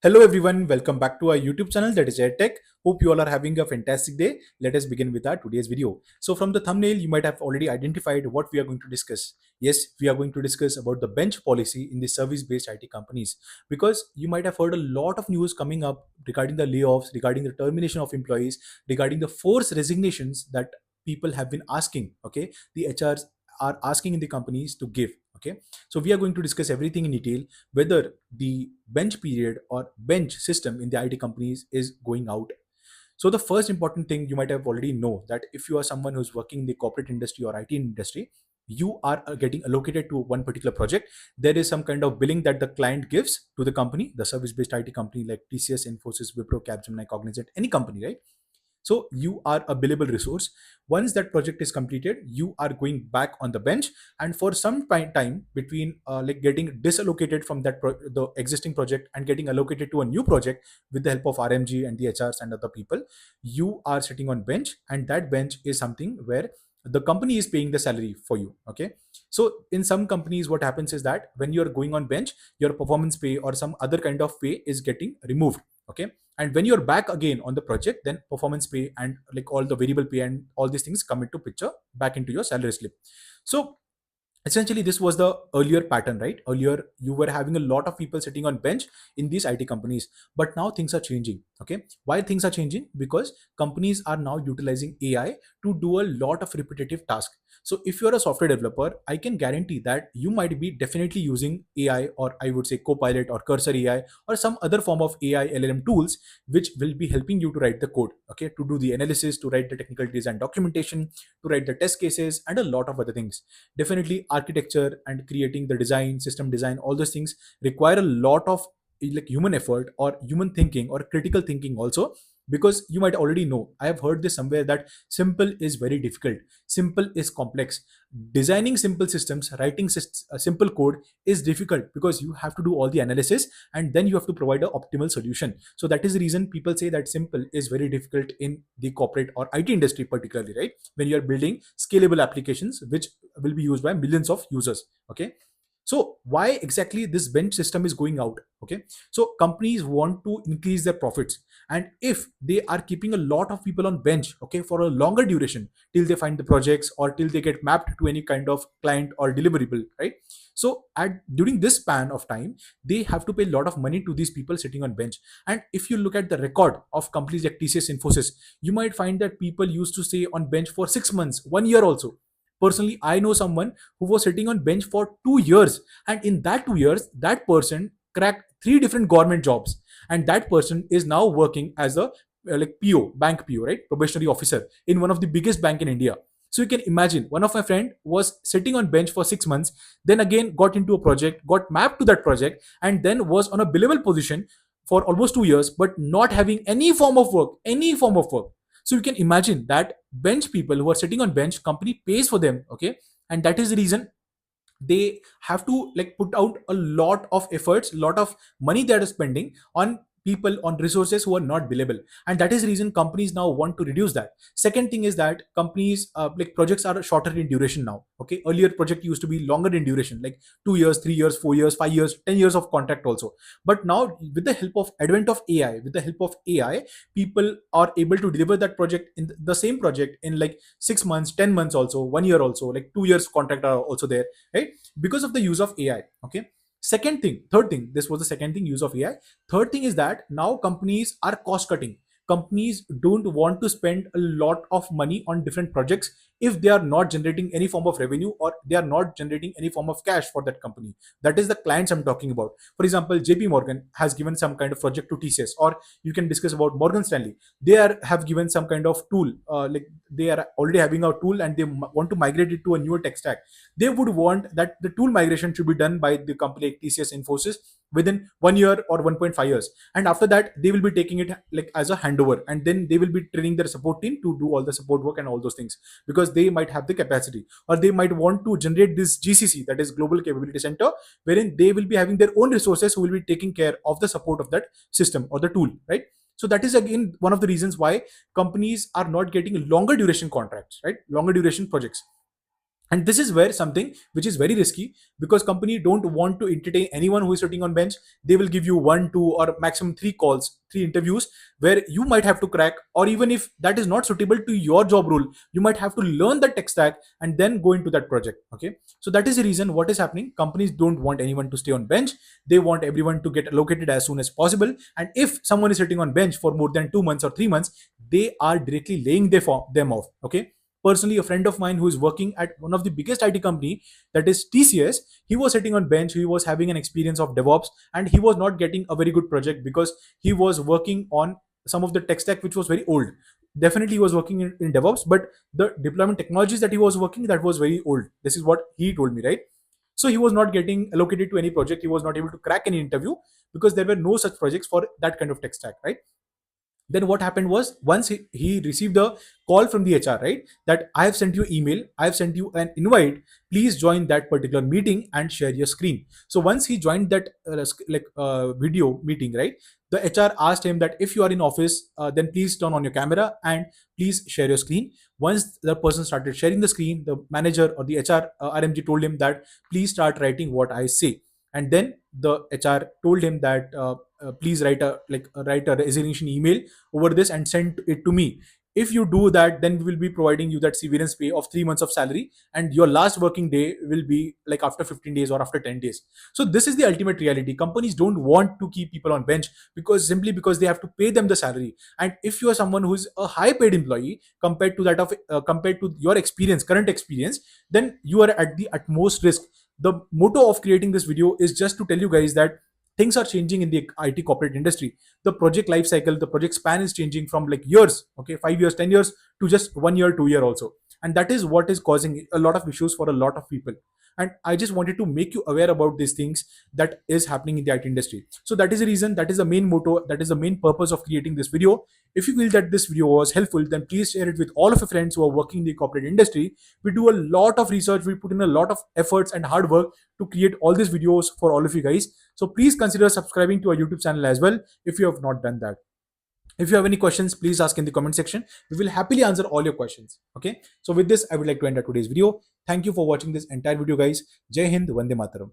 Hello everyone, welcome back to our YouTube channel that is EdTech. Hope you all are having a fantastic day. Let us begin with our today's video. So from the thumbnail, you might have already identified what we are going to discuss. Yes, we are going to discuss about the bench policy in the service-based IT companies because you might have heard a lot of news coming up regarding the layoffs, regarding the termination of employees, regarding the forced resignations that people have been asking. Okay, the HRs are asking in the companies to give. Okay, so we are going to discuss everything in detail whether the bench period or bench system in the IT companies is going out. So the first important thing you might have already know that if you are someone who's working in the corporate industry or IT industry, you are getting allocated to one particular project. There is some kind of billing that the client gives to the company, the service-based IT company like TCS, Infosys, Wipro, Capgemini, Cognizant, any company, right? So you are a billable resource. Once that project is completed, you are going back on the bench, and for some time between like getting disallocated from the existing project and getting allocated to a new project with the help of RMG and the HRs and other people, you are sitting on bench, and that bench is something where the company is paying the salary for you. Okay, so in some companies what happens is that when you're going on bench, your performance pay or some other kind of pay is getting removed. Okay, and when you're back again on the project, then performance pay and like all the variable pay and all these things come into picture back into your salary slip. So essentially this was the earlier pattern, right? Earlier you were having a lot of people sitting on bench in these IT companies, but now things are changing. Okay, why things are changing? Because companies are now utilizing AI to do a lot of repetitive tasks. So if you're a software developer, I can guarantee that you might be definitely using AI, or I would say Copilot or Cursor AI or some other form of AI LLM tools which will be helping you to write the code, okay, to do the analysis, to write the technical design documentation, to write the test cases and a lot of other things. Definitely architecture and creating the design, system design, all those things require a lot of like human effort or human thinking or critical thinking also. Because you might already know, I have heard this somewhere, that simple is very difficult, simple is complex. Designing simple systems, writing simple code is difficult because you have to do all the analysis and then you have to provide an optimal solution. So that is the reason people say that simple is very difficult in the corporate or IT industry particularly, right? When you are building scalable applications which will be used by millions of users. Okay, so why exactly this bench system is going out? Okay, so companies want to increase their profits, and if they are keeping a lot of people on bench, okay, for a longer duration till they find the projects or till they get mapped to any kind of client or deliverable, right? So at during this span of time, they have to pay a lot of money to these people sitting on bench. And if you look at the record of companies like TCS, Infosys, you might find that people used to stay on bench for 6 months, 1 year also. Personally, I know someone who was sitting on bench for 2 years, and in that 2 years, that person cracked three different government jobs, and that person is now working as a like PO, bank PO, right, probationary officer in one of the biggest bank in India. So you can imagine, one of my friend was sitting on bench for 6 months, then again got into a project, got mapped to that project, and then was on a billable position for almost 2 years, but not having any form of work, any form of work. So you can imagine that bench people who are sitting on bench, company pays for them. Okay, and that is the reason they have to like put out a lot of efforts, lot of money they are spending on people, on resources who are not billable. And that is the reason companies now want to reduce that. Second thing is that companies like projects are shorter in duration now. Okay, earlier project used to be longer in duration, like 2 years, 3 years, 4 years, 5 years, 10 years of contract also. But now with the help of advent of AI, with the help of AI, people are able to deliver that project in the same project in like 6 months, 10 months also, 1 year also, like 2 years contract are also there, right? Because of the use of AI. Okay, second thing, third thing, this was the second thing, use of AI. Third thing is that now companies are cost cutting. Companies don't want to spend a lot of money on different projects if they are not generating any form of revenue or they are not generating any form of cash for that company. That is the clients I'm talking about. For example, JP Morgan has given some kind of project to TCS, or you can discuss about Morgan Stanley. They have given some kind of tool, like they are already having a tool and they want to migrate it to a newer tech stack. They would want that the tool migration should be done by the company like TCS, Infosys within 1 year or 1.5 years. And after that, they will be taking it like as a handover, and then they will be training their support team to do all the support work and all those things, because they might have the capacity, or they might want to generate this GCC, that is Global Capability Center, wherein they will be having their own resources who will be taking care of the support of that system or the tool, right? So that is again one of the reasons why companies are not getting longer duration contracts, right? Longer duration projects. And this is where something which is very risky, because company don't want to entertain anyone who is sitting on bench. They will give you one, two, or maximum three calls, three interviews, where you might have to crack, or even if that is not suitable to your job role, you might have to learn the tech stack and then go into that project. Okay, so that is the reason what is happening. Companies don't want anyone to stay on bench. They want everyone to get allocated as soon as possible. And if someone is sitting on bench for more than 2 months or 3 months, they are directly laying them off. Okay, personally, a friend of mine who is working at one of the biggest IT company, that is TCS, he was sitting on bench. He was having an experience of DevOps, and he was not getting a very good project because he was working on some of the tech stack which was very old. Definitely he was working in DevOps, but the deployment technologies that he was working, that was very old. This is what he told me, right? So he was not getting allocated to any project. He was not able to crack any interview because there were no such projects for that kind of tech stack, right? Then what happened was, once he received a call from the HR, right, that I have sent you email, I have sent you an invite, please join that particular meeting and share your screen. So once he joined that video meeting, right, the HR asked him that if you are in office, then please turn on your camera and please share your screen. Once the person started sharing the screen, the manager or the HR RMG told him that please start writing what I say. And then the HR told him that please write a resignation email over this and send it to me. If you do that, then we will be providing you that severance pay of 3 months of salary, and your last working day will be like after 15 days or after 10 days. So this is the ultimate reality. Companies don't want to keep people on bench because simply because they have to pay them the salary. And if you are someone who is a high paid employee compared to that of compared to your experience, current experience, then you are at the utmost risk. The motto of creating this video is just to tell you guys that things are changing in the IT corporate industry. The project life cycle, the project span is changing from like years, okay, 5 years, 10 years, to just 1 year, 2 year also. And that is what is causing a lot of issues for a lot of people. And I just wanted to make you aware about these things that is happening in the IT industry. So that is the reason, that is the main motto, that is the main purpose of creating this video. If you feel that this video was helpful, then please share it with all of your friends who are working in the corporate industry. We do a lot of research, we put in a lot of efforts and hard work to create all these videos for all of you guys. So please consider subscribing to our YouTube channel as well if you have not done that. If you have any questions, please ask in the comment section. We will happily answer all your questions. Okay. So with this, I would like to end our today's video. Thank you for watching this entire video, guys. Jai Hind, Vande Mataram.